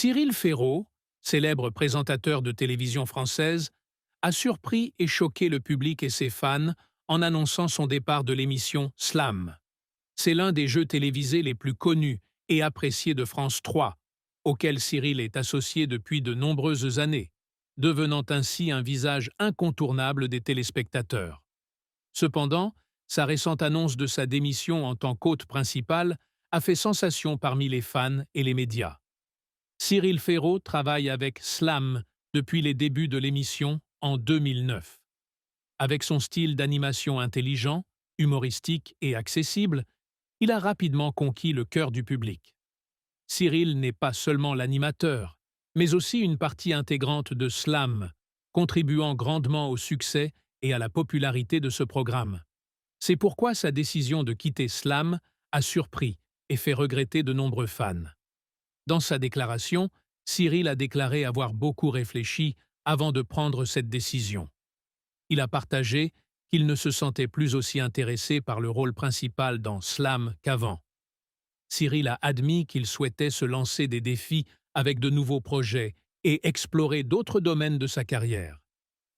Cyril Ferraud, célèbre présentateur de télévision française, a surpris et choqué le public et ses fans en annonçant son départ de l'émission Slam. C'est l'un des jeux télévisés les plus connus et appréciés de France 3, auquel Cyril est associé depuis de nombreuses années, devenant ainsi un visage incontournable des téléspectateurs. Cependant, sa récente annonce de sa démission en tant qu'hôte principal a fait sensation parmi les fans et les médias. Cyril Ferraud travaille avec Slam depuis les débuts de l'émission en 2009. Avec son style d'animation intelligent, humoristique et accessible, il a rapidement conquis le cœur du public. Cyril n'est pas seulement l'animateur, mais aussi une partie intégrante de Slam, contribuant grandement au succès et à la popularité de ce programme. C'est pourquoi sa décision de quitter Slam a surpris et fait regretter de nombreux fans. Dans sa déclaration, Cyril a déclaré avoir beaucoup réfléchi avant de prendre cette décision. Il a partagé qu'il ne se sentait plus aussi intéressé par le rôle principal dans Slam qu'avant. Cyril a admis qu'il souhaitait se lancer des défis avec de nouveaux projets et explorer d'autres domaines de sa carrière.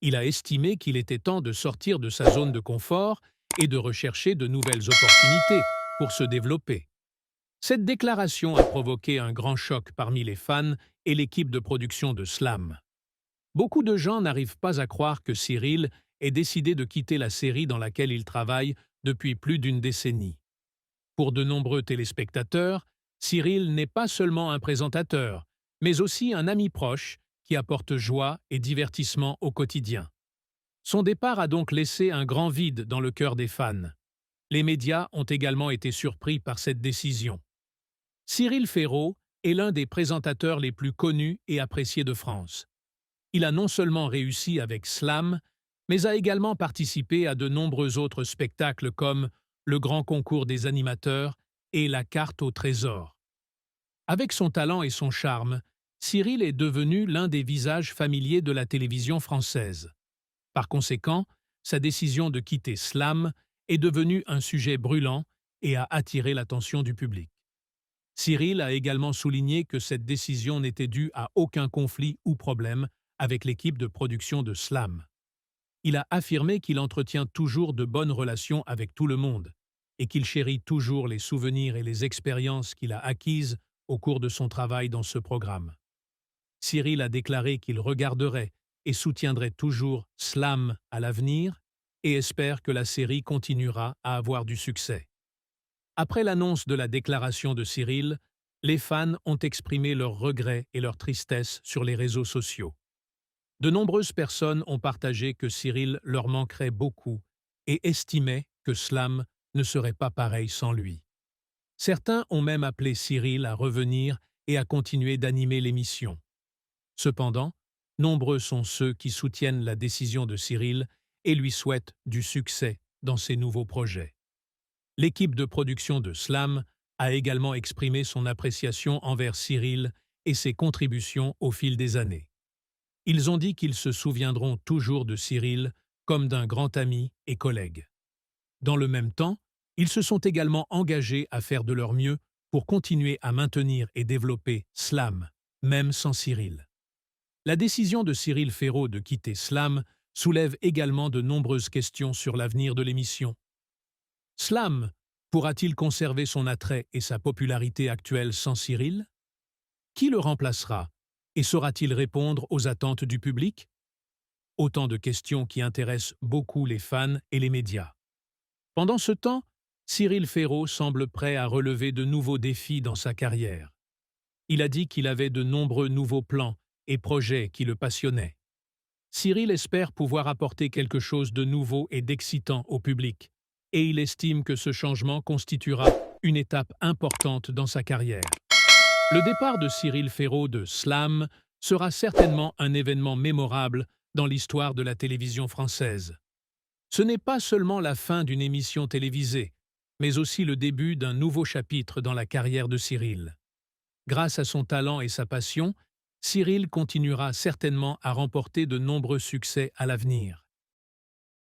Il a estimé qu'il était temps de sortir de sa zone de confort et de rechercher de nouvelles opportunités pour se développer. Cette déclaration a provoqué un grand choc parmi les fans et l'équipe de production de Slam. Beaucoup de gens n'arrivent pas à croire que Cyril ait décidé de quitter la série dans laquelle il travaille depuis plus d'une décennie. Pour de nombreux téléspectateurs, Cyril n'est pas seulement un présentateur, mais aussi un ami proche qui apporte joie et divertissement au quotidien. Son départ a donc laissé un grand vide dans le cœur des fans. Les médias ont également été surpris par cette décision. Cyril Ferraud est l'un des présentateurs les plus connus et appréciés de France. Il a non seulement réussi avec Slam, mais a également participé à de nombreux autres spectacles comme le Grand Concours des animateurs et la Carte au trésor. Avec son talent et son charme, Cyril est devenu l'un des visages familiers de la télévision française. Par conséquent, sa décision de quitter Slam est devenue un sujet brûlant et a attiré l'attention du public. Cyril a également souligné que cette décision n'était due à aucun conflit ou problème avec l'équipe de production de Slam. Il a affirmé qu'il entretient toujours de bonnes relations avec tout le monde et qu'il chérit toujours les souvenirs et les expériences qu'il a acquises au cours de son travail dans ce programme. Cyril a déclaré qu'il regarderait et soutiendrait toujours Slam à l'avenir et espère que la série continuera à avoir du succès. Après l'annonce de la déclaration de Cyril, les fans ont exprimé leurs regrets et leur tristesse sur les réseaux sociaux. De nombreuses personnes ont partagé que Cyril leur manquerait beaucoup et estimaient que Slam ne serait pas pareil sans lui. Certains ont même appelé Cyril à revenir et à continuer d'animer l'émission. Cependant, nombreux sont ceux qui soutiennent la décision de Cyril et lui souhaitent du succès dans ses nouveaux projets. L'équipe de production de Slam a également exprimé son appréciation envers Cyril et ses contributions au fil des années. Ils ont dit qu'ils se souviendront toujours de Cyril comme d'un grand ami et collègue. Dans le même temps, ils se sont également engagés à faire de leur mieux pour continuer à maintenir et développer Slam, même sans Cyril. La décision de Cyril Ferraud de quitter Slam soulève également de nombreuses questions sur l'avenir de l'émission. Slam pourra-t-il conserver son attrait et sa popularité actuelle sans Cyril? Qui le remplacera et saura-t-il répondre aux attentes du public? Autant de questions qui intéressent beaucoup les fans et les médias. Pendant ce temps, Cyril Ferraud semble prêt à relever de nouveaux défis dans sa carrière. Il a dit qu'il avait de nombreux nouveaux plans et projets qui le passionnaient. Cyril espère pouvoir apporter quelque chose de nouveau et d'excitant au public, et il estime que ce changement constituera une étape importante dans sa carrière. Le départ de Cyril Ferraud de Slam sera certainement un événement mémorable dans l'histoire de la télévision française. Ce n'est pas seulement la fin d'une émission télévisée, mais aussi le début d'un nouveau chapitre dans la carrière de Cyril. Grâce à son talent et sa passion, Cyril continuera certainement à remporter de nombreux succès à l'avenir.